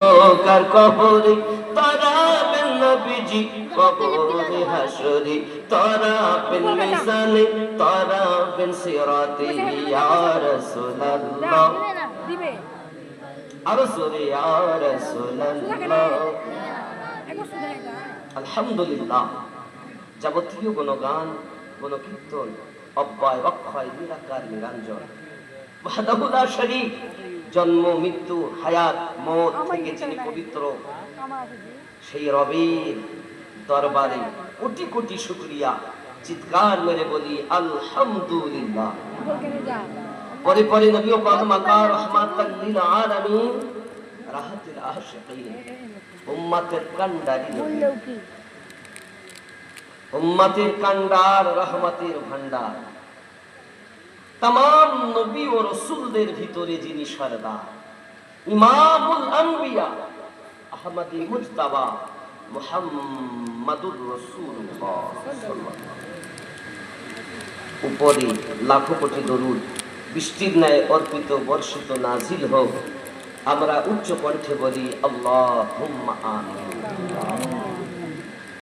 কার কবরে তারা বিন নবীজি কবরে হাসরে তারা বিন মিজানে তারা বিন সিরাতে ইয়া রাসূলুল্লাহ আর জোরে ইয়া রাসূলুল্লাহ। আলহামদুলিল্লাহ, যাবতীয় গুণগান গুণকীর্তন অব্যয় অক্ষয় নিরাকার নিরঞ্জন ওয়াহদাহু লা শারীক, জন্ম মৃত্যু হায়াত মওত থেকে যিনি পবিত্র, সেই রবের দরবারে কোটি কোটি শুকরিয়া, চিৎকার মেরে বলি আলহামদুলিল্লাহ। পরে পরে নবী পাক মাকা রাহমাতাল লিল আলামিন রাহাতুল আশিকিন উম্মতের কান্ডারি নবী, উম্মতের কান্ডার রহমতের ভান্ডার, तमाम নবী ও রাসূলদের ভিতরে যিনি সরদার, ইমামুল আম্বিয়া আহমদে মুজতাবা মুহাম্মাদুর রাসূলুল্লাহ সাল্লাল্লাহু উপরে লাখো কোটি দরুদ বৃষ্টির ন্যায় অর্পিত বর্ষিত নাজিল হোক। আমরা উচ্চ কণ্ঠে বলি আল্লাহুম্মা আমিন।